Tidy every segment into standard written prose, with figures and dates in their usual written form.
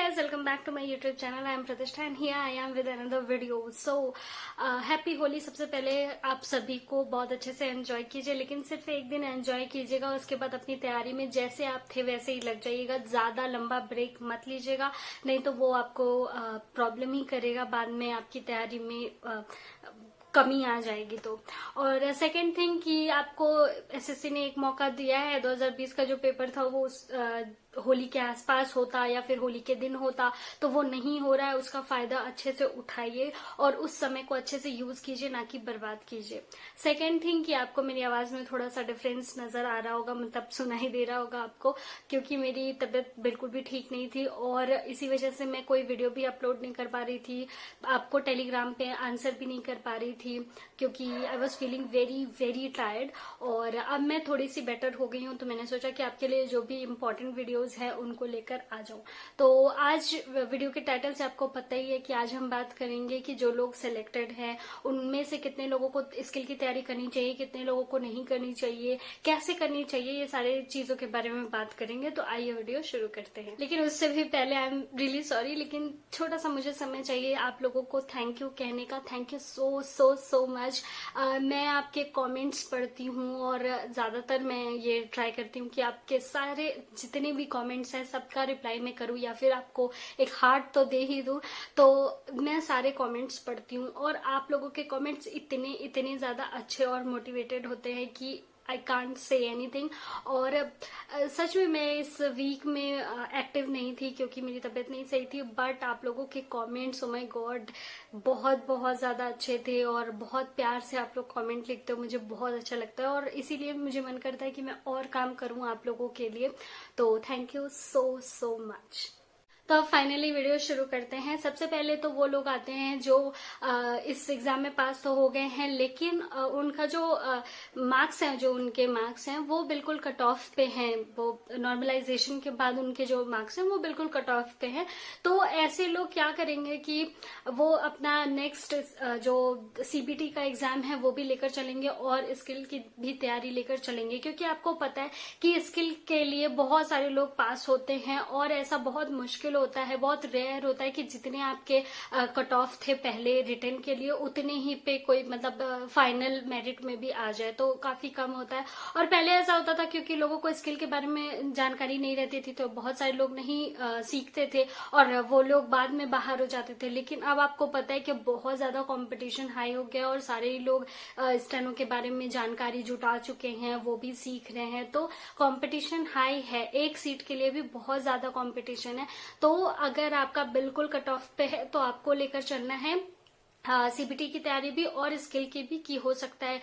guys, welcome back to my YouTube channel. I am Pratishtha and here I am with another video. So happy Holi. सबसे पहले आप सभी को बहुत अच्छे से एंजॉय कीजिए, लेकिन सिर्फ एक दिन एंजॉय कीजिएगा, उसके बाद अपनी तैयारी में जैसे आप थे वैसे ही लग जाइएगा. ज्यादा लंबा ब्रेक मत लीजिएगा, नहीं तो वो आपको प्रॉब्लम ही करेगा बाद में, आपकी तैयारी में कमी आ जाएगी. तो और सेकंड थिंग कि आपको एसएससी ने एक मौका दिया है. 2020 का जो पेपर था वो होली के आसपास होता या फिर होली के दिन होता, तो वो नहीं हो रहा है. उसका फायदा अच्छे से उठाइए और उस समय को अच्छे से यूज कीजिए, ना कि बर्बाद कीजिए. सेकंड थिंग कि आपको मेरी आवाज में थोड़ा सा डिफरेंस नजर आ रहा होगा, मतलब सुनाई दे रहा होगा आपको, क्योंकि मेरी तबीयत बिल्कुल भी ठीक नहीं थी और इसी वजह से मैं कोई वीडियो भी अपलोड नहीं कर पा रही थी, आपको टेलीग्राम पे आंसर भी नहीं कर पा रही थी, क्योंकि I was feeling very very tired. और अब मैं थोड़ी सी बेटर हो गई हूँ, तो मैंने सोचा कि आपके लिए जो भी इम्पोर्टेंट वीडियोज है उनको लेकर आ जाऊं. तो आज वीडियो के टाइटल से आपको पता ही है कि आज हम बात करेंगे कि जो लोग सिलेक्टेड हैं उनमें से कितने लोगों को स्किल की तैयारी करनी चाहिए, कितने लोगों को नहीं करनी चाहिए, कैसे करनी चाहिए, ये सारे चीजों के बारे में बात करेंगे. तो आइए वीडियो शुरू करते हैं. लेकिन उससे भी पहले आई एम रियली सॉरी, लेकिन छोटा सा मुझे समय चाहिए आप लोगों को थैंक यू कहने का. Thank you so so so much. मैं आपके कमेंट्स पढ़ती हूँ और ज्यादातर मैं ये ट्राई करती हूँ कि आपके सारे जितने भी कमेंट्स हैं सबका रिप्लाई मैं करूँ या फिर आपको एक हार्ट तो दे ही दूँ. तो मैं सारे कमेंट्स पढ़ती हूँ और आप लोगों के कमेंट्स इतने इतने ज्यादा अच्छे और मोटिवेटेड होते हैं कि आई कांट से एनीथिंग. और सच में मैं इस वीक में एक्टिव नहीं थी क्योंकि मेरी तबीयत नहीं सही थी, बट आप लोगों के कमेंट्स, ओ माय गॉड, बहुत बहुत ज्यादा अच्छे थे और बहुत प्यार से आप लोग कमेंट लिखते हो, मुझे बहुत अच्छा लगता है और इसीलिए मुझे मन करता है कि मैं और काम करूं आप लोगों के लिए. तो thank you so so much. तो अब फाइनली वीडियो शुरू करते हैं. सबसे पहले तो वो लोग आते हैं जो इस एग्जाम में पास तो हो गए हैं, लेकिन उनका जो मार्क्स हैं, जो उनके मार्क्स हैं वो बिल्कुल कट ऑफ पे हैं. वो नॉर्मलाइजेशन के बाद उनके जो मार्क्स हैं वो बिल्कुल कट ऑफ पे हैं. तो ऐसे लोग क्या करेंगे कि वो अपना नेक्स्ट जो सीबीटी का एग्जाम है वो भी लेकर चलेंगे और स्किल की भी तैयारी लेकर चलेंगे, क्योंकि आपको पता है कि स्किल के लिए बहुत सारे लोग पास होते हैं और ऐसा बहुत मुश्किल होता है, बहुत रेयर होता है कि जितने आपके कट ऑफ थे पहले रिटर्न के लिए उतने ही पे कोई मतलब फाइनल मेरिट में भी आ जाए, तो काफी कम होता है. और पहले ऐसा होता था क्योंकि लोगों को स्किल के बारे में जानकारी नहीं रहती थी, तो बहुत सारे लोग नहीं सीखते थे और वो लोग बाद में बाहर हो जाते थे. लेकिन अब आपको पता है कि बहुत ज्यादा कंपटीशन हाई हो गया और सारे लोग स्टेनो के बारे में जानकारी जुटा चुके हैं, वो भी सीख रहे हैं. तो कंपटीशन हाई है, एक सीट के लिए भी बहुत ज्यादा कंपटीशन है. तो अगर आपका बिल्कुल कट ऑफ पे है तो आपको लेकर चलना है सीबीटी की तैयारी भी और स्किल की भी, कि हो सकता है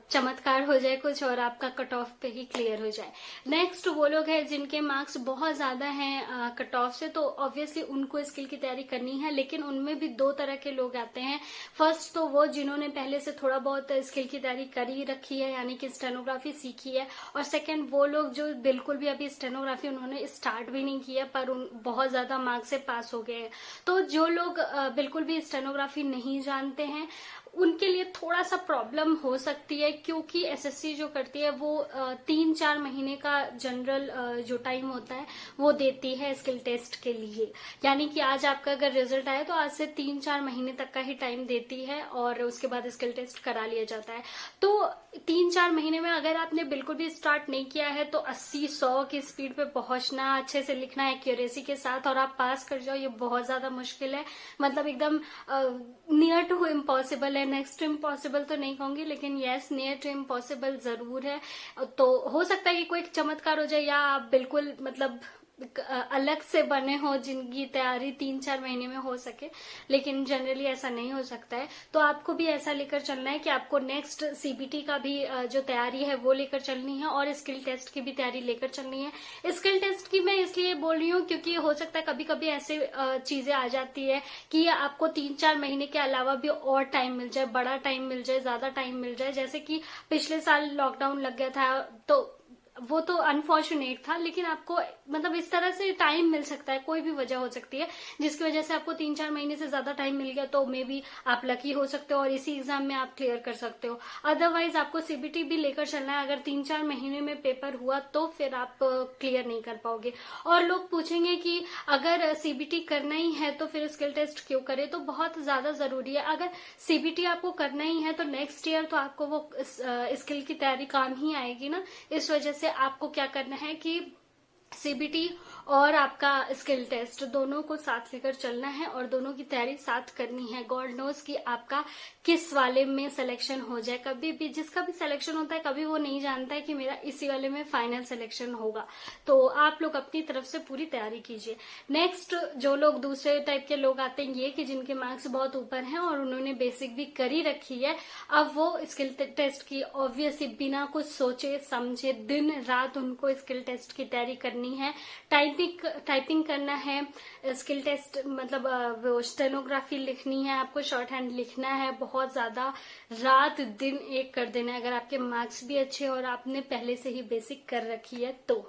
चमत्कार हो जाए कुछ और आपका कट ऑफ पे ही क्लियर हो जाए. नेक्स्ट वो लोग हैं जिनके मार्क्स बहुत ज्यादा हैं कट ऑफ से, तो ऑब्वियसली उनको स्किल की तैयारी करनी है. लेकिन उनमें भी दो तरह के लोग आते हैं. फर्स्ट तो वो जिन्होंने पहले से थोड़ा बहुत स्किल की तैयारी करी रखी है, यानी कि स्टेनोग्राफी सीखी है. और सेकेंड वो लोग जो बिल्कुल भी अभी स्टेनोग्राफी उन्होंने स्टार्ट भी नहीं किया पर बहुत ज्यादा मार्क्स से पास हो गए हैं. तो जो लोग बिल्कुल भी स्टेनोग्राफी नहीं जानते हैं उनके लिए थोड़ा सा प्रॉब्लम हो सकती है, क्योंकि एसएससी जो करती है वो 3-4 महीने का जनरल जो टाइम होता है वो देती है स्किल टेस्ट के लिए. यानी कि आज आपका अगर रिजल्ट आए तो आज से 3-4 महीने तक का ही टाइम देती है और उसके बाद स्किल टेस्ट करा लिया जाता है. तो 3-4 महीने में अगर आपने बिल्कुल भी स्टार्ट नहीं किया है तो 80-100 की स्पीड पे पहुंचना, अच्छे से लिखना एक्यूरेसी के साथ और आप पास कर जाओ, ये बहुत ज्यादा मुश्किल है. मतलब एकदम नियर टू इम्पॉसिबल है. नेक्स्ट टू इम्पॉसिबल तो नहीं कहूंगी, लेकिन यस नियर टू इम्पॉसिबल जरूर है. तो हो सकता है कि कोई चमत्कार हो जाए या आप बिल्कुल मतलब अलग से बने हो जिनकी तैयारी 3-4 महीने में हो सके, लेकिन जनरली ऐसा नहीं हो सकता है. तो आपको भी ऐसा लेकर चलना है कि आपको नेक्स्ट सीबीटी का भी जो तैयारी है वो लेकर चलनी है और स्किल टेस्ट की भी तैयारी लेकर चलनी है. स्किल टेस्ट की मैं इसलिए बोल रही हूँ क्योंकि हो सकता है कभी कभी ऐसे चीजें आ जाती है कि आपको 3-4 महीने के अलावा भी और टाइम मिल जाए, बड़ा टाइम मिल जाए, ज्यादा टाइम मिल जाए. जैसे कि पिछले साल लॉकडाउन लग गया था तो वो तो अनफॉर्चुनेट था, लेकिन आपको मतलब इस तरह से टाइम मिल सकता है, कोई भी वजह हो सकती है जिसकी वजह से आपको 3-4 महीने से ज्यादा टाइम मिल गया, तो मे बी आप लकी हो सकते हो और इसी एग्जाम में आप क्लियर कर सकते हो। अदरवाइज आपको सीबीटी भी लेकर चलना है, अगर 3-4 महीने में पेपर हुआ तो फिर आप क्लियर नहीं कर पाओगे। और लोग पूछेंगे कि अगर सीबीटी करना ही है तो फिर स्किल टेस्ट क्यों करें, तो बहुत ज्यादा जरूरी है। अगर सीबीटी आपको करना ही है तो नेक्स्ट ईयर तो आपको वो स्किल की तैयारी काम ही आएगी ना। इस वजह से आपको क्या करना है कि सीबीटी और आपका स्किल टेस्ट दोनों को साथ लेकर चलना है और दोनों की तैयारी साथ करनी है। गॉड नोज कि आपका किस वाले में सिलेक्शन हो जाए। कभी भी जिसका भी सिलेक्शन होता है कभी वो नहीं जानता है कि मेरा इसी वाले में फाइनल सिलेक्शन होगा। तो आप लोग अपनी तरफ से पूरी तैयारी कीजिए। नेक्स्ट जो लोग दूसरे टाइप के लोग आते हैं ये कि जिनके मार्क्स बहुत ऊपर हैं और उन्होंने बेसिक भी करी रखी है, अब वो स्किल टेस्ट की ऑब्वियसली बिना कुछ सोचे समझे दिन रात उनको स्किल टेस्ट की तैयारी करनी है। टाइपिंग करना है, स्किल टेस्ट मतलब वो स्टेनोग्राफी लिखनी है, आपको शॉर्ट हैंड लिखना है, बहुत ज्यादा रात दिन एक कर देना है अगर आपके मार्क्स भी अच्छे और आपने पहले से ही बेसिक कर रखी है तो।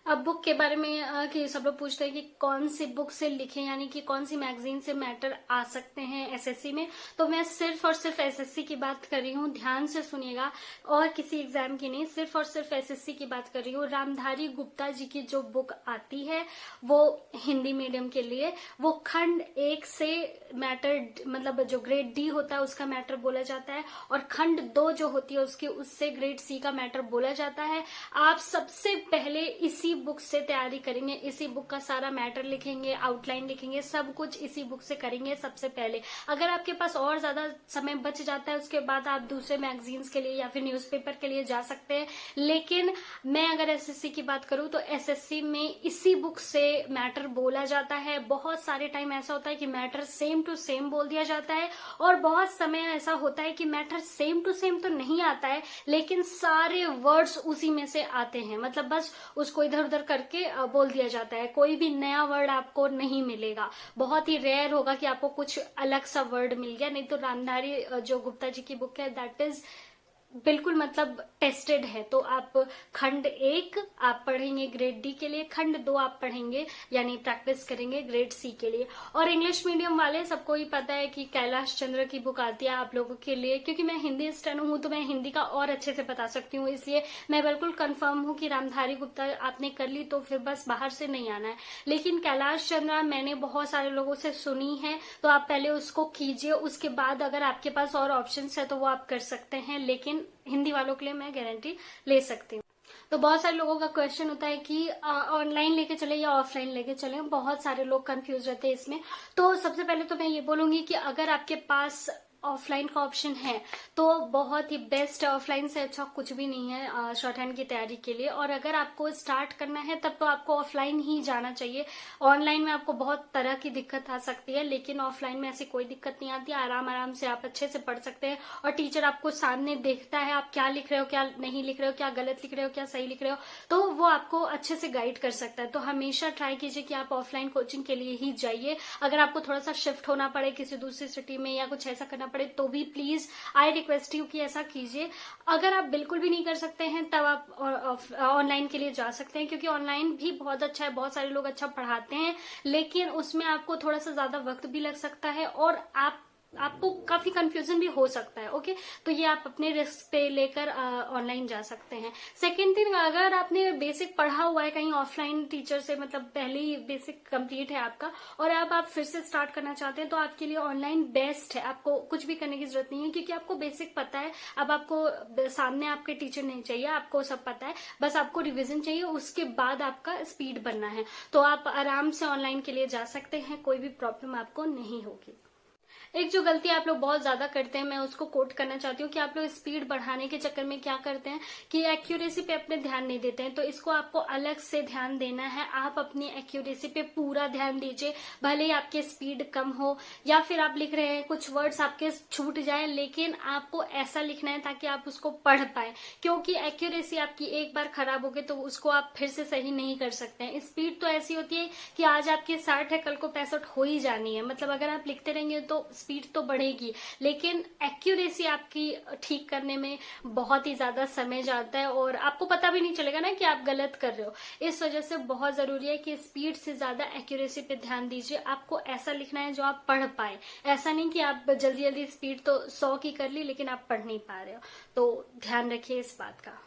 अब बुक के बारे में कि सब लोग पूछते हैं कि कौन सी बुक से लिखें, यानी कि कौन सी मैगजीन से मैटर आ सकते हैं एसएससी में। तो मैं सिर्फ और सिर्फ एसएससी की बात कर रही हूँ, ध्यान से सुनिएगा, और किसी एग्जाम की नहीं, सिर्फ और सिर्फ एसएससी की बात कर रही हूँ। रामधारी गुप्ता जी की जो बुक आती है वो हिंदी मीडियम के लिए, वो खंड 1 से मैटर मतलब जो ग्रेड डी होता है उसका मैटर बोला जाता है, और खंड 2 जो होती है उसकी उससे ग्रेड सी का मैटर बोला जाता है। आप सबसे पहले इसी बुक से तैयारी करेंगे, इसी बुक का सारा मैटर लिखेंगे, आउटलाइन लिखेंगे, सब कुछ इसी बुक से करेंगे सबसे पहले। अगर आपके पास और ज्यादा समय बच जाता है उसके बाद आप दूसरे मैगजीन्स के लिए या फिर न्यूज़पेपर के लिए जा सकते हैं, लेकिन मैं अगर एसएससी की बात करूं तो एसएससी में इसी बुक से मैटर बोला जाता है। बहुत सारे टाइम ऐसा होता है कि मैटर सेम टू सेम बोल दिया जाता है, और बहुत समय ऐसा होता है कि मैटर सेम टू सेम तो नहीं आता है लेकिन सारे वर्ड्स उसी में से आते हैं, मतलब बस उसको इधर उधर करके बोल दिया जाता है, कोई भी नया वर्ड आपको नहीं मिलेगा। बहुत ही रेयर होगा कि आपको कुछ अलग सा वर्ड मिल गया, नहीं तो रामधारी जो गुप्ता जी की बुक है दैट इज बिल्कुल मतलब टेस्टेड है। तो आप खंड 1 आप पढ़ेंगे ग्रेड डी के लिए, खंड 2 आप पढ़ेंगे यानी प्रैक्टिस करेंगे ग्रेड सी के लिए। और इंग्लिश मीडियम वाले सबको ही पता है कि कैलाश चंद्र की बुक आती है आप लोगों के लिए, क्योंकि मैं हिंदी स्टेनो हूं तो मैं हिंदी का और अच्छे से बता सकती हूँ, इसलिए मैं बिल्कुल कंफर्म हूँ कि रामधारी गुप्ता आपने कर ली तो फिर बस बाहर से नहीं आना है। लेकिन कैलाश चंद्र मैंने बहुत सारे लोगों से सुनी है, तो आप पहले उसको कीजिए, उसके बाद अगर आपके पास और ऑप्शन है तो वो आप कर सकते हैं, लेकिन हिंदी वालों के लिए मैं गारंटी ले सकती हूँ। तो बहुत सारे लोगों का क्वेश्चन होता है कि ऑनलाइन लेके चले या ऑफलाइन लेके चले, बहुत सारे लोग कंफ्यूज रहते हैं इसमें। तो सबसे पहले तो मैं ये बोलूंगी कि अगर आपके पास ऑफलाइन का ऑप्शन है तो बहुत ही बेस्ट है, ऑफलाइन से अच्छा कुछ भी नहीं है शॉर्ट हैंड की तैयारी के लिए। और अगर आपको स्टार्ट करना है तब तो आपको ऑफलाइन ही जाना चाहिए। ऑनलाइन में आपको बहुत तरह की दिक्कत आ सकती है, लेकिन ऑफलाइन में ऐसी कोई दिक्कत नहीं आती, आराम आराम से आप अच्छे से पढ़ सकते हैं और टीचर आपको सामने देखता है आप क्या लिख रहे हो, क्या नहीं लिख रहे हो, क्या गलत लिख रहे हो, क्या सही लिख रहे हो, तो वो आपको अच्छे से गाइड कर सकता है। तो हमेशा ट्राई कीजिए कि आप ऑफलाइन कोचिंग के लिए ही जाइए। अगर आपको थोड़ा सा शिफ्ट होना पड़े किसी दूसरी सिटी में या कुछ ऐसा करना पड़े तो भी प्लीज आई रिक्वेस्ट यू कि ऐसा कीजिए। अगर आप बिल्कुल भी नहीं कर सकते हैं तब आप ऑनलाइन के लिए जा सकते हैं, क्योंकि ऑनलाइन भी बहुत अच्छा है, बहुत सारे लोग अच्छा पढ़ाते हैं, लेकिन उसमें आपको थोड़ा सा ज्यादा वक्त भी लग सकता है और आपको काफी कंफ्यूजन भी हो सकता है। ओके, तो ये आप अपने रिस्क पे लेकर ऑनलाइन जा सकते हैं। सेकेंड थिंग, अगर आपने बेसिक पढ़ा हुआ है कहीं ऑफलाइन टीचर से, मतलब पहले ही बेसिक कंप्लीट है आपका और अब आप फिर से स्टार्ट करना चाहते हैं, तो आपके लिए ऑनलाइन बेस्ट है। आपको कुछ भी करने की जरूरत नहीं है क्योंकि आपको बेसिक पता है। अब आपको सामने आपके टीचर नहीं चाहिए, आपको सब पता है, बस आपको रिविजन चाहिए, उसके बाद आपका स्पीड बनना है। तो आप आराम से ऑनलाइन के लिए जा सकते हैं, कोई भी प्रॉब्लम आपको नहीं होगी। एक जो गलती आप लोग बहुत ज्यादा करते हैं मैं उसको कोट करना चाहती हूँ कि आप लोग स्पीड बढ़ाने के चक्कर में क्या करते हैं कि एक्यूरेसी पे अपने ध्यान नहीं देते हैं। तो इसको आपको अलग से ध्यान देना है, आप अपनी एक्यूरेसी पे पूरा ध्यान दीजिए। भले ही आपकी स्पीड कम हो या फिर आप लिख रहे हैं कुछ वर्ड्स आपके छूट जाए, लेकिन आपको ऐसा लिखना है ताकि आप उसको पढ़ पाए, क्योंकि एक्यूरेसी आपकी एक बार खराब हो गई तो उसको आप फिर से सही नहीं कर सकते हैं। स्पीड तो ऐसी होती है कि आज आपकी 60 है कल को 65 हो ही जानी है, मतलब अगर आप लिखते रहेंगे तो स्पीड तो बढ़ेगी, लेकिन एक्यूरेसी आपकी ठीक करने में बहुत ही ज्यादा समय जाता है और आपको पता भी नहीं चलेगा ना कि आप गलत कर रहे हो। इस वजह से बहुत जरूरी है कि स्पीड से ज्यादा एक्यूरेसी पे ध्यान दीजिए। आपको ऐसा लिखना है जो आप पढ़ पाए, ऐसा नहीं कि आप जल्दी जल्दी स्पीड तो 100 की कर ली लेकिन आप पढ़ नहीं पा रहे हो। तो ध्यान रखिए इस बात का।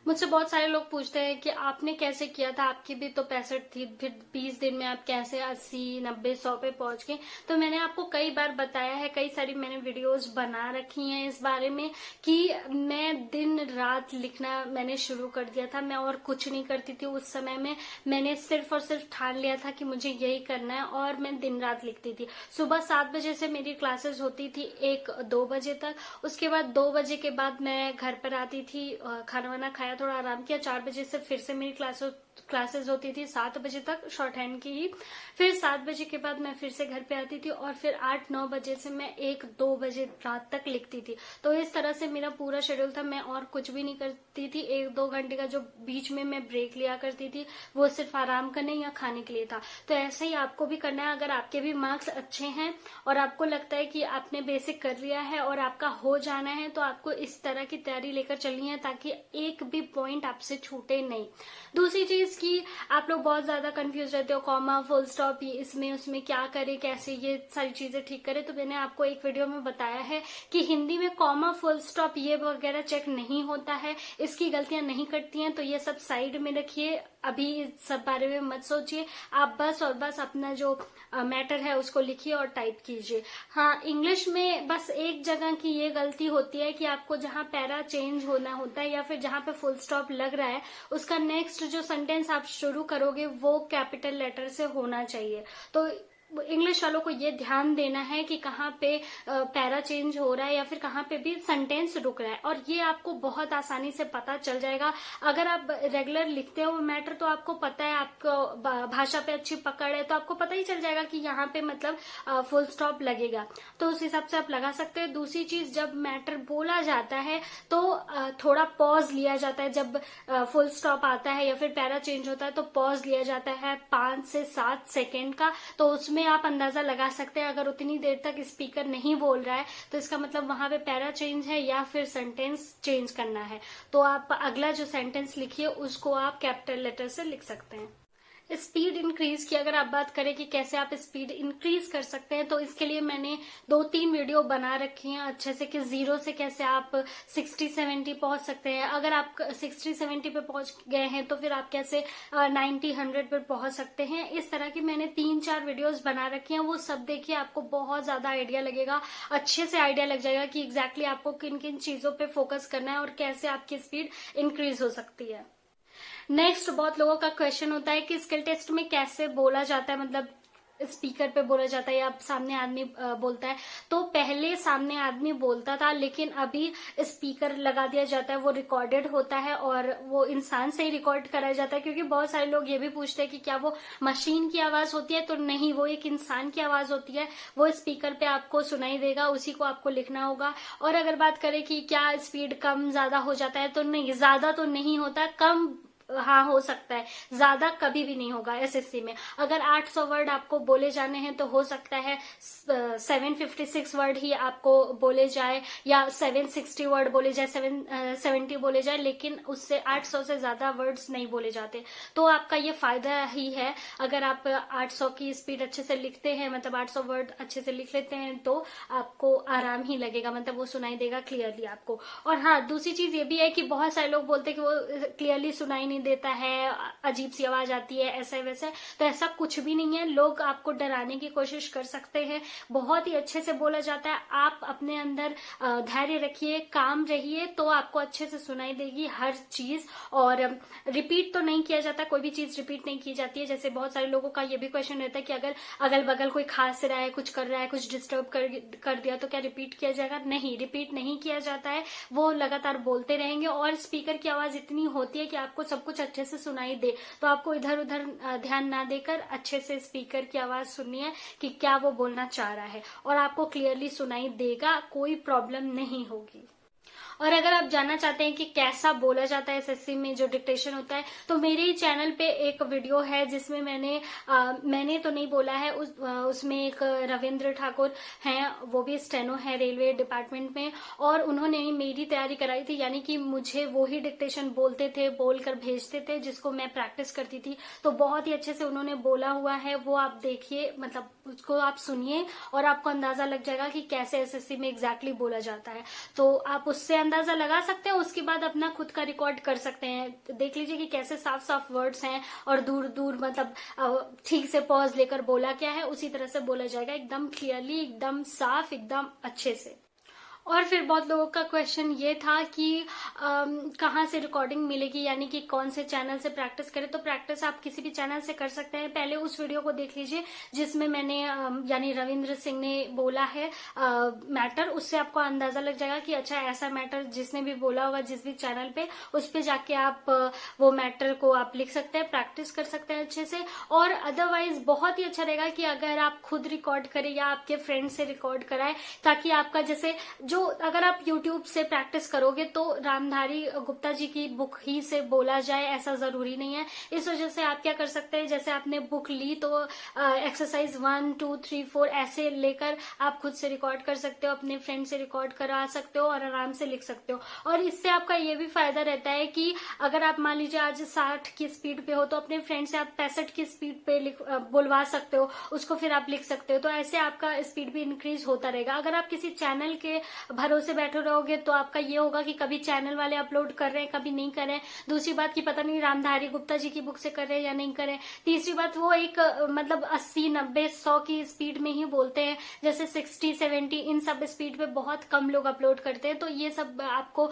मुझसे बहुत सारे लोग पूछते हैं कि आपने कैसे किया था, आपकी भी तो 65 थी, फिर 20 दिन में आप कैसे 80, 90, 100 पे पहुंच गए। तो मैंने आपको कई बार बताया है, कई सारी मैंने वीडियोस बना रखी हैं इस बारे में कि मैं दिन रात लिखना मैंने शुरू कर दिया था। मैं और कुछ नहीं करती थी उस समय में। मैंने सिर्फ और सिर्फ ठान लिया था कि मुझे यही करना है और मैं दिन रात लिखती थी। सुबह 7 बजे से मेरी क्लासेस होती थी 1-2 बजे तक। उसके बाद 2 बजे के बाद मैं घर पर आती थी, खाना वाना खाया, थोड़ा आराम किया। 4 बजे से फिर से मेरी क्लासेस होती थी 7 बजे तक, शॉर्ट हैंड की ही। फिर 7 बजे के बाद मैं फिर से घर पे आती थी और फिर 8-9 बजे से मैं 1-2 बजे रात तक लिखती थी। तो इस तरह से मेरा पूरा शेड्यूल था। मैं और कुछ भी नहीं करती थी। 1-2 घंटे का जो बीच में मैं ब्रेक लिया करती थी वो सिर्फ आराम करने या खाने के लिए था। तो ऐसा ही आपको भी करना है। अगर आपके भी मार्क्स अच्छे हैं और आपको लगता है कि आपने बेसिक कर लिया है और आपका हो जाना है, तो आपको इस तरह की तैयारी लेकर चलनी है ताकि एक भी पॉइंट आपसे छूटे नहीं। दूसरी चीज की आप लोग बहुत ज्यादा कंफ्यूज रहते हो, कॉमा, फुल स्टॉप, इसमें उसमें क्या करे, कैसे ये सारी चीजें ठीक करे। तो मैंने आपको एक वीडियो में बताया है कि हिंदी में कॉमा, फुल स्टॉप ये वगैरह चेक नहीं होता है, इसकी गलतियां नहीं कटती हैं। तो ये सब साइड में रखिए, अभी इस सब बारे में मत सोचिए। आप बस और बस अपना जो मैटर है उसको लिखिए और टाइप कीजिए। हाँ, इंग्लिश में बस एक जगह की ये गलती होती है कि आपको जहां पैरा चेंज होना होता है या फिर जहां पे फुल स्टॉप लग रहा है, उसका नेक्स्ट जो सेंटेंस आप शुरू करोगे वो कैपिटल लेटर से होना चाहिए। तो इंग्लिश वालों को ये ध्यान देना है कि कहाँ पे पैरा चेंज हो रहा है या फिर कहाँ पे भी सेंटेंस रुक रहा है, और ये आपको बहुत आसानी से पता चल जाएगा। अगर आप रेगुलर लिखते हो मैटर तो आपको पता है, आपको भाषा पे अच्छी पकड़ है, तो आपको पता ही चल जाएगा कि यहाँ पे मतलब फुल स्टॉप लगेगा। तो उस हिसाब से आप लगा सकते हैं। दूसरी चीज, जब मैटर बोला जाता है तो थोड़ा पॉज लिया जाता है। जब फुल स्टॉप आता है या फिर पैरा चेंज होता है तो पॉज लिया जाता है 5 से 7 सेकेंड का। तो उसमें आप अंदाजा लगा सकते हैं, अगर उतनी देर तक स्पीकर नहीं बोल रहा है तो इसका मतलब वहां पे पैरा चेंज है या फिर सेंटेंस चेंज करना है। तो आप अगला जो सेंटेंस लिखिए उसको आप कैपिटल लेटर से लिख सकते हैं। स्पीड इंक्रीज की अगर आप बात करें कि कैसे आप स्पीड इंक्रीज कर सकते हैं, तो इसके लिए मैंने 2-3 वीडियो बना रखी हैं अच्छे से कि 0 से कैसे आप 60-70 पहुंच सकते हैं। अगर आप 60-70 पे पहुंच गए हैं तो फिर आप कैसे 90-100 पे पहुंच सकते हैं। इस तरह की मैंने 3-4 वीडियोस बना रखी हैं, वो सब देखिए, आपको बहुत ज्यादा आइडिया लगेगा, अच्छे से आइडिया लग जाएगा कि एग्जैक्टली आपको किन किन चीजों पे फोकस करना है और कैसे आपकी स्पीड इंक्रीज हो सकती है। नेक्स्ट, बहुत लोगों का क्वेश्चन होता है कि स्किल टेस्ट में कैसे बोला जाता है, मतलब स्पीकर पे बोला जाता है या सामने आदमी बोलता है। तो पहले सामने आदमी बोलता था, लेकिन अभी स्पीकर लगा दिया जाता है, वो रिकॉर्डेड होता है और वो इंसान से ही रिकॉर्ड कराया जाता है। क्योंकि बहुत सारे लोग ये भी पूछते हैं कि क्या वो मशीन की आवाज होती है, तो नहीं, वो एक इंसान की आवाज होती है। वो स्पीकर पे आपको सुनाई देगा, उसी को आपको लिखना होगा। और अगर बात करें कि क्या स्पीड कम ज्यादा हो जाता है, तो नहीं, ज्यादा तो नहीं होता, कम हाँ हो सकता है, ज्यादा कभी भी नहीं होगा। एसएससी में अगर 800 वर्ड आपको बोले जाने हैं तो हो सकता है 756 वर्ड ही आपको बोले जाए या 760 वर्ड बोले जाए, 770 बोले जाए, लेकिन उससे 800 से ज्यादा वर्ड्स नहीं बोले जाते। तो आपका ये फायदा ही है, अगर आप 800 की स्पीड अच्छे से लिखते हैं, मतलब 800 वर्ड अच्छे से लिख लेते हैं, तो आपको आराम ही लगेगा, मतलब वो सुनाई देगा क्लियरली आपको। और हाँ, दूसरी चीज ये भी है कि बहुत सारे लोग बोलते हैं कि वो क्लियरली सुनाई नहीं देता है, अजीब सी आवाज आती है, ऐसा वैसा। तो ऐसा कुछ भी नहीं है, लोग आपको डराने की कोशिश कर सकते हैं, बहुत ही अच्छे से बोला जाता है। आप अपने अंदर धैर्य रखिए, काम रहिए, तो आपको अच्छे से सुनाई देगी हर चीज। और रिपीट तो नहीं किया जाता, कोई भी चीज रिपीट नहीं की जाती है। जैसे बहुत सारे लोगों का ये भी क्वेश्चन रहता है कि अगर अगल बगल कोई खांस रहा है, कुछ कर रहा है, कुछ डिस्टर्ब कर दिया, तो क्या रिपीट किया जाएगा? नहीं, रिपीट नहीं किया जाता है, वो लगातार बोलते रहेंगे। और स्पीकर की आवाज इतनी होती है कि आपको सब कुछ अच्छे से सुनाई दे, तो आपको इधर उधर ध्यान ना देकर अच्छे से स्पीकर की आवाज सुननी है कि क्या वो बोलना चाह रहा है, और आपको क्लियरली सुनाई देगा, कोई प्रॉब्लम नहीं होगी। और अगर आप जानना चाहते हैं कि कैसा बोला जाता है एसएससी में जो डिक्टेशन होता है, तो मेरे ही चैनल पे एक वीडियो है जिसमें मैंने तो नहीं बोला है, उसमें एक रविंद्र ठाकुर हैं, वो भी स्टेनो है रेलवे डिपार्टमेंट में, और उन्होंने मेरी तैयारी कराई थी, यानी कि मुझे वो ही डिक्टेशन बोलते थे, बोलकर भेजते थे, जिसको मैं प्रैक्टिस करती थी। तो बहुत ही अच्छे से उन्होंने बोला हुआ है, वो आप देखिए, मतलब उसको आप सुनिए और आपको अंदाजा लग जाएगा कि कैसे एसएससी में एग्जैक्टली बोला जाता है। तो आप उससे अंदाजा लगा सकते हैं, उसके बाद अपना खुद का रिकॉर्ड कर सकते हैं। देख लीजिए कि कैसे साफ साफ वर्ड्स हैं और दूर दूर मतलब ठीक से पॉज लेकर बोला क्या है, उसी तरह से बोला जाएगा, एकदम क्लियरली, एकदम साफ, एकदम अच्छे से। और फिर बहुत लोगों का क्वेश्चन ये था कि कहाँ से रिकॉर्डिंग मिलेगी, यानी कि कौन से चैनल से प्रैक्टिस करें। तो प्रैक्टिस आप किसी भी चैनल से कर सकते हैं। पहले उस वीडियो को देख लीजिए जिसमें मैंने यानी रविंद्र सिंह ने बोला है मैटर, उससे आपको अंदाजा लग जाएगा कि अच्छा ऐसा मैटर जिसने भी बोला होगा जिस भी चैनल पे, उस पे जाके आप वो मैटर को आप लिख सकते हैं, प्रैक्टिस कर सकते हैं अच्छे से। और अदरवाइज बहुत ही अच्छा रहेगा कि अगर आप खुद रिकॉर्ड करें या आपके फ्रेंड से रिकॉर्ड कराएं, ताकि आपका जैसे जो अगर आप YouTube से प्रैक्टिस करोगे तो रामधारी गुप्ता जी की बुक ही से बोला जाए ऐसा जरूरी नहीं है। इस वजह से आप क्या कर सकते हैं, जैसे आपने बुक ली तो एक्सरसाइज 1 2 3 4 ऐसे लेकर आप खुद से रिकॉर्ड कर सकते हो, अपने फ्रेंड से रिकॉर्ड करा सकते हो और आराम से लिख सकते हो। और इससे आपका ये भी फायदा रहता है कि अगर आप मान लीजिए आज 60 की स्पीड पे हो तो अपने फ्रेंड से आप 65 की स्पीड पे बुलवा सकते हो, उसको फिर आप लिख सकते हो। तो ऐसे आपका स्पीड भी इंक्रीज होता रहेगा। अगर आप किसी चैनल के भरोसे बैठे रहोगे तो आपका ये होगा कि कभी चैनल वाले अपलोड कर रहे हैं, कभी नहीं कर रहे हैं। दूसरी बात कि पता नहीं रामधारी गुप्ता जी की बुक से कर रहे हैं या नहीं कर रहे हैं। तीसरी बात वो एक मतलब 80 90 100 की स्पीड में ही बोलते हैं, जैसे 60 70 इन सब स्पीड पे बहुत कम लोग अपलोड करते हैं। तो ये सब आपको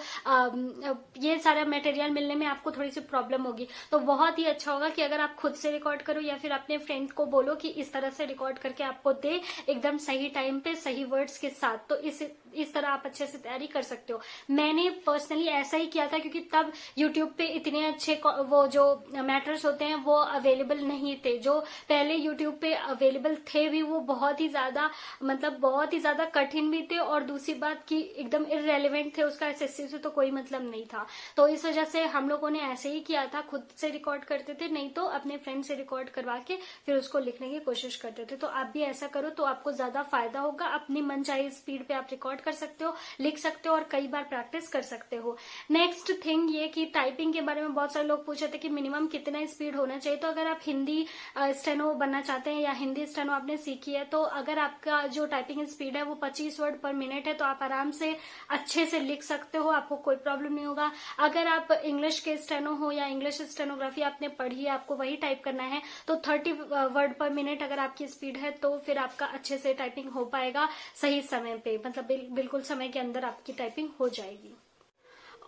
ये सारा मटेरियल मिलने में आपको थोड़ी सी प्रॉब्लम होगी। तो बहुत ही अच्छा होगा कि अगर आप खुद से रिकॉर्ड करो या फिर अपने फ्रेंड को बोलो कि इस तरह से रिकॉर्ड करके आपको दे, एकदम सही टाइम पे सही वर्ड्स के साथ। तो इस तरह आप अच्छे से तैयारी कर सकते हो। मैंने पर्सनली ऐसा ही किया था, क्योंकि तब यूट्यूब पे इतने अच्छे वो जो मैटर्स होते हैं वो अवेलेबल नहीं थे। जो पहले यूट्यूब पे अवेलेबल थे भी वो बहुत ही ज्यादा मतलब बहुत ही ज्यादा कठिन भी थे, और दूसरी बात कि एकदम इररेलेवेंट थे, उसका एसएससी से तो कोई मतलब नहीं था। तो इस वजह से हम लोगों ने ऐसे ही किया था, खुद से रिकॉर्ड करते थे, नहीं तो अपने फ्रेंड से रिकॉर्ड करवा के फिर उसको लिखने की कोशिश करते थे। तो आप भी ऐसा करो तो आपको ज्यादा फायदा होगा। अपनी मनचाही स्पीड पे आप रिकॉर्ड कर सकते हो, लिख सकते हो और कई बार प्रैक्टिस कर सकते हो। नेक्स्ट थिंग ये कि टाइपिंग के बारे में बहुत सारे लोग पूछ रहे थे कि मिनिमम कितना स्पीड होना चाहिए। तो अगर आप हिंदी स्टेनो बनना चाहते हैं या हिंदी स्टेनो आपने सीखी है, तो अगर आपका जो टाइपिंग स्पीड है वो 25 वर्ड पर मिनट है तो आप आराम से अच्छे से लिख सकते हो, आपको कोई प्रॉब्लम नहीं होगा। अगर आप इंग्लिश के स्टेनो हो या इंग्लिश स्टेनोग्राफी आपने पढ़ी है, आपको वही टाइप करना है, तो 30 वर्ड पर मिनट अगर आपकी स्पीड है तो फिर आपका अच्छे से टाइपिंग हो पाएगा सही समय पे, मतलब बिल्कुल समय के अंदर आपकी टाइपिंग हो जाएगी।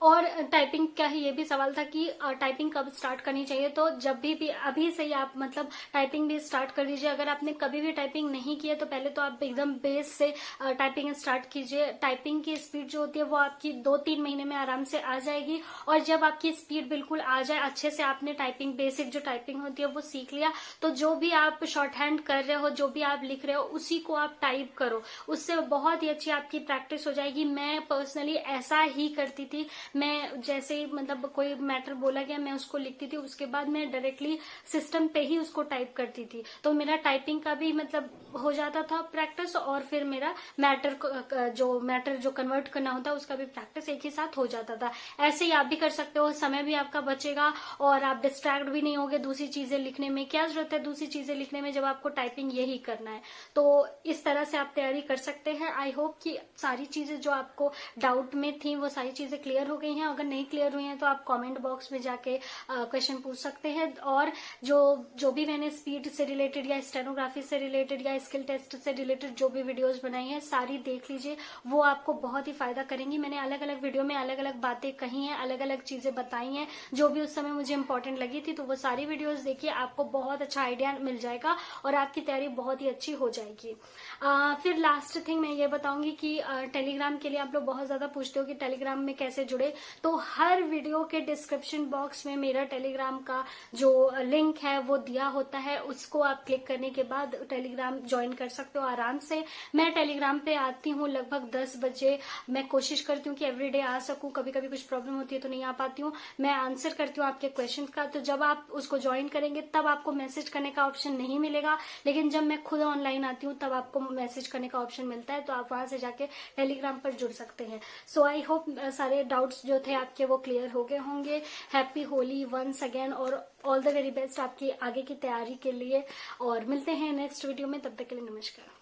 और टाइपिंग का ही ये भी सवाल था कि टाइपिंग कब स्टार्ट करनी चाहिए। तो जब भी अभी से ही आप मतलब टाइपिंग भी स्टार्ट कर दीजिए। अगर आपने कभी भी टाइपिंग नहीं की है तो पहले तो आप एकदम बेस से टाइपिंग स्टार्ट कीजिए। टाइपिंग की स्पीड जो होती है वो आपकी 2-3 महीने में आराम से आ जाएगी। और जब आपकी स्पीड बिल्कुल आ जाए, अच्छे से आपने टाइपिंग बेसिक जो टाइपिंग होती है वो सीख लिया, तो जो भी आप शॉर्ट हैंड कर रहे हो, जो भी आप लिख रहे हो, उसी को आप टाइप करो। उससे बहुत ही अच्छी आपकी प्रैक्टिस हो जाएगी। मैं पर्सनली ऐसा ही करती थी। मैं जैसे ही मतलब कोई मैटर बोला गया मैं उसको लिखती थी, उसके बाद मैं डायरेक्टली सिस्टम पे ही उसको टाइप करती थी। तो मेरा टाइपिंग का भी मतलब हो जाता था प्रैक्टिस, और फिर मेरा मैटर जो कन्वर्ट करना होता है उसका भी प्रैक्टिस एक ही साथ हो जाता था। ऐसे ही आप भी कर सकते हो, समय भी आपका बचेगा और आप डिस्ट्रैक्ट भी नहीं होगे दूसरी चीजें लिखने में। क्या जरूरत है दूसरी चीजें लिखने में जब आपको टाइपिंग यही करना है। तो इस तरह से आप तैयारी कर सकते हैं। आई होप कि सारी चीजें जो आपको डाउट में थी वो सारी चीजें क्लियर हो गई हैं। अगर नहीं क्लियर हुई हैं तो आप कमेंट बॉक्स में जाके क्वेश्चन पूछ सकते हैं। और जो भी मैंने स्पीड से रिलेटेड या स्टेनोग्राफी से रिलेटेड या स्किल टेस्ट से रिलेटेड जो भी वीडियोस बनाई हैं सारी देख लीजिए, वो आपको बहुत ही फायदा करेंगी। मैंने अलग अलग वीडियो में अलग अलग बातें कही हैं, अलग अलग चीजें बताई हैं जो भी उस समय मुझे इंपॉर्टेंट लगी थी। तो वो सारी वीडियोस देखिए, आपको बहुत अच्छा आइडिया मिल जाएगा और आपकी तैयारी बहुत ही अच्छी हो जाएगी। फिर लास्ट थिंग मैं ये बताऊंगी कि टेलीग्राम के लिए आप लोग बहुत ज्यादा पूछते हो कि टेलीग्राम में कैसे जुड़े। होंगे। तो हर वीडियो के डिस्क्रिप्शन बॉक्स में मेरा टेलीग्राम का जो लिंक है वो दिया होता है, उसको आप क्लिक करने के बाद टेलीग्राम ज्वाइन कर सकते हो आराम से। मैं टेलीग्राम पे आती हूँ लगभग 10 बजे। मैं कोशिश करती हूँ कि एवरीडे आ सकूं, कभी कभी कुछ प्रॉब्लम होती है तो नहीं आ पाती हूँ। मैं आंसर करती हूँ आपके क्वेश्चन का। तो जब आप उसको ज्वाइन करेंगे तब आपको मैसेज करने का ऑप्शन नहीं मिलेगा, लेकिन जब मैं खुद ऑनलाइन आती हूँ तब आपको मैसेज करने का ऑप्शन मिलता है, तो आप वहां से जाके टेलीग्राम पर जुड़ सकते हैं। सो आई होप सारे डाउट्स जो थे आपके वो क्लियर हो गए होंगे। हैप्पी होली वंस अगेन, और ऑल द वेरी बेस्ट आपकी आगे की तैयारी के लिए। और मिलते हैं नेक्स्ट वीडियो में, तब तक के लिए नमस्कार।